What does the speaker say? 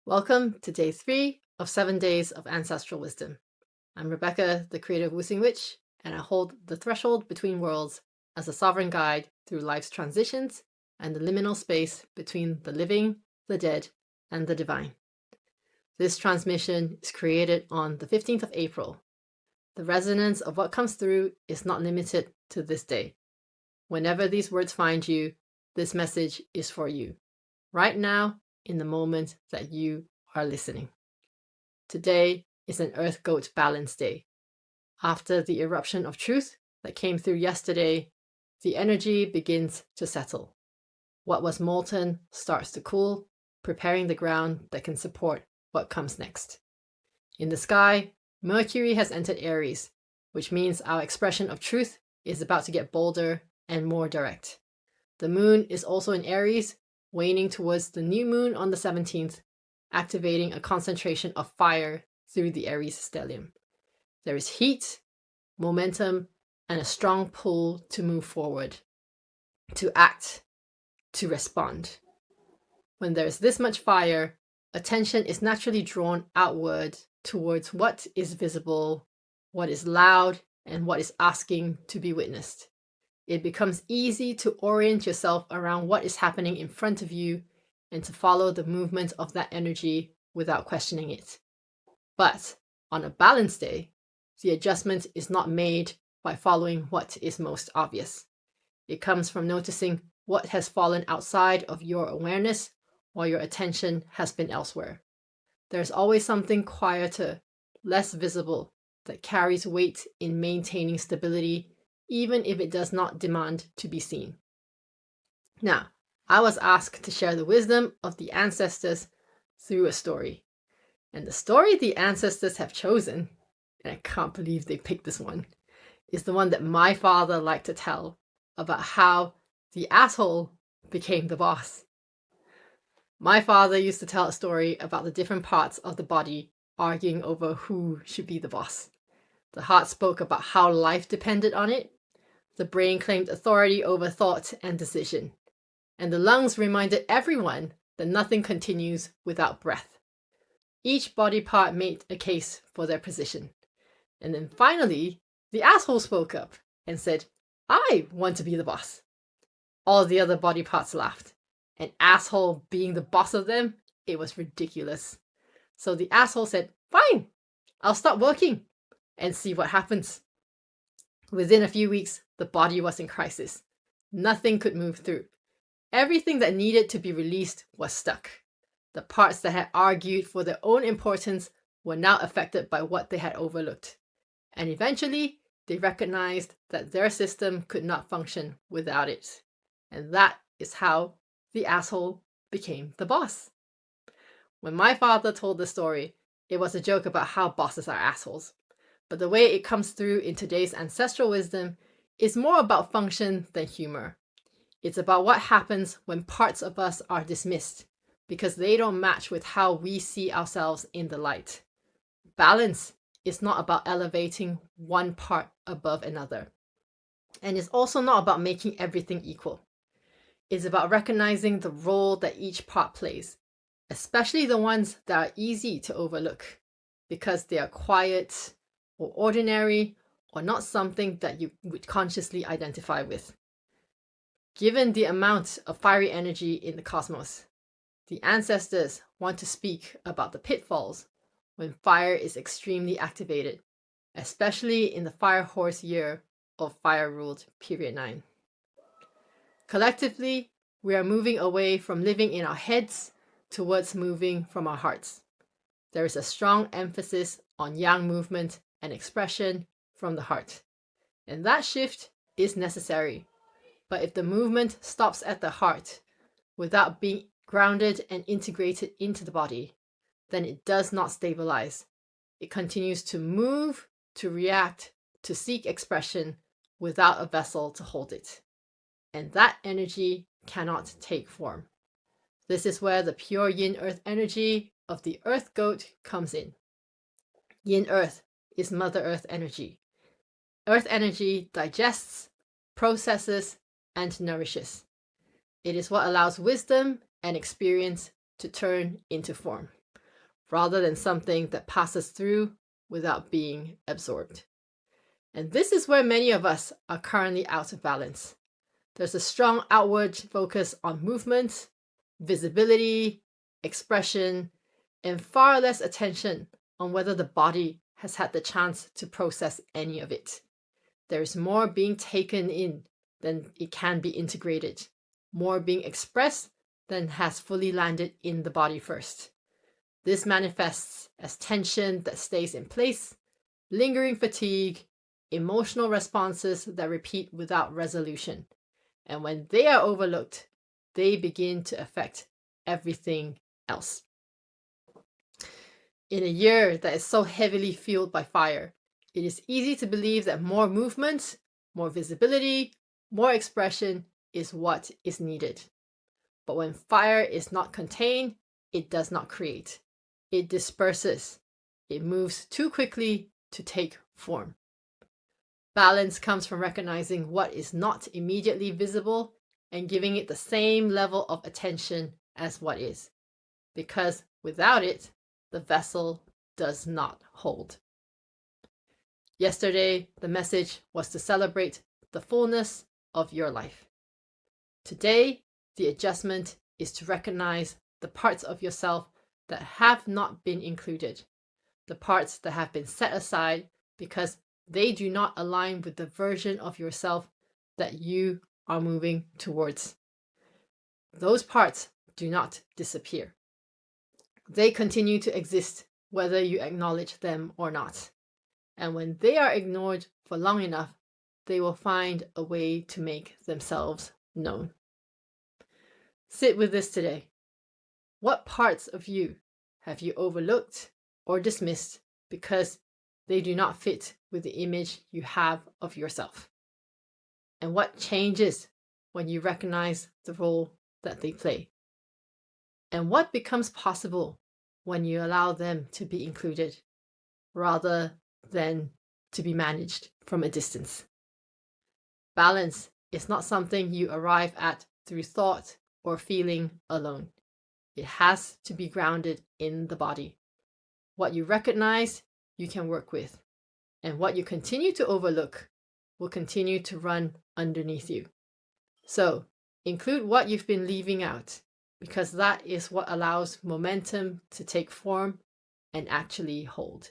Welcome to day 3 of 7 Days of Ancestral Wisdom. I'm Rebecca, the creative Wuxing Witch, and I hold the threshold between worlds as a sovereign guide through life's transitions and the liminal space between the living, the dead, and the divine. This transmission is created on the 15th of April. The resonance of what comes through is not limited to this day. Whenever these words find you, this message is for you. Right now, in the moment that you are listening. Today is an Earth Goat Balance Day. After the eruption of truth that came through yesterday, the energy begins to settle. What was molten starts to cool, preparing the ground that can support what comes next. In the sky, Mercury has entered Aries, which means our expression of truth is about to get bolder and more direct. The moon is also in Aries, waning towards the new moon on the 17th, activating a concentration of fire through the Aries stellium. There is heat, momentum, and a strong pull to move forward, to act, to respond. When there is this much fire, attention is naturally drawn outward towards what is visible, what is loud, and what is asking to be witnessed. It becomes easy to orient yourself around what is happening in front of you and to follow the movement of that energy without questioning it. But on a balanced day, the adjustment is not made by following what is most obvious. It comes from noticing what has fallen outside of your awareness while your attention has been elsewhere. There's always something quieter, less visible, that carries weight in maintaining stability, even if it does not demand to be seen. Now, I was asked to share the wisdom of the ancestors through a story. And the story the ancestors have chosen, and I can't believe they picked this one, is the one that my father liked to tell about how the asshole became the boss. My father used to tell a story about the different parts of the body arguing over who should be the boss. The heart spoke about how life depended on it. The brain claimed authority over thought and decision. And the lungs reminded everyone that nothing continues without breath. Each body part made a case for their position. And then finally, the asshole spoke up and said, "I want to be the boss." All the other body parts laughed. An asshole being the boss of them, it was ridiculous. So the asshole said, "Fine, I'll stop working and see what happens." Within a few weeks, the body was in crisis. Nothing could move through. Everything that needed to be released was stuck. The parts that had argued for their own importance were now affected by what they had overlooked. And eventually, they recognized that their system could not function without it. And that is how the asshole became the boss. When my father told the story, it was a joke about how bosses are assholes. But the way it comes through in today's ancestral wisdom is more about function than humor. It's about what happens when parts of us are dismissed because they don't match with how we see ourselves in the light. Balance is not about elevating one part above another. And it's also not about making everything equal. It's about recognizing the role that each part plays, especially the ones that are easy to overlook because they are quiet, or ordinary, or not something that you would consciously identify with. Given the amount of fiery energy in the cosmos, the ancestors want to speak about the pitfalls when fire is extremely activated, especially in the fire horse year of fire-ruled period 9. Collectively, we are moving away from living in our heads towards moving from our hearts. There is a strong emphasis on yang movement and expression from the heart. And that shift is necessary. But if the movement stops at the heart without being grounded and integrated into the body, then it does not stabilize. It continues to move, to react, to seek expression without a vessel to hold it. And that energy cannot take form. This is where the pure yin earth energy of the earth goat comes in. Yin earth is Mother Earth energy. Earth energy digests, processes, and nourishes. It is what allows wisdom and experience to turn into form. rather than something that passes through without being absorbed. And this is where many of us are currently out of balance. There's a strong outward focus on movement, visibility, expression, and far less attention on whether the body has had the chance to process any of it. There is more being taken in than it can be integrated, more being expressed than has fully landed in the body first. This manifests as tension that stays in place, lingering fatigue, emotional responses that repeat without resolution. And when they are overlooked, they begin to affect everything else. In a year that is so heavily fueled by fire, it is easy to believe that more movement, more visibility, more expression is what is needed. But when fire is not contained, it does not create. It disperses. It moves too quickly to take form. Balance comes from recognizing what is not immediately visible and giving it the same level of attention as what is. Because without it, the vessel does not hold. Yesterday, the message was to celebrate the fullness of your life. Today, the adjustment is to recognize the parts of yourself that have not been included, the parts that have been set aside because they do not align with the version of yourself that you are moving towards. Those parts do not disappear. They continue to exist whether you acknowledge them or not. And when they are ignored for long enough, they will find a way to make themselves known. Sit with this today. What parts of you have you overlooked or dismissed because they do not fit with the image you have of yourself? And what changes when you recognize the role that they play? And what becomes possible when you allow them to be included rather than to be managed from a distance? Balance is not something you arrive at through thought or feeling alone. It has to be grounded in the body. What you recognize, you can work with. And what you continue to overlook will continue to run underneath you. So, include what you've been leaving out, because that is what allows momentum to take form and actually hold.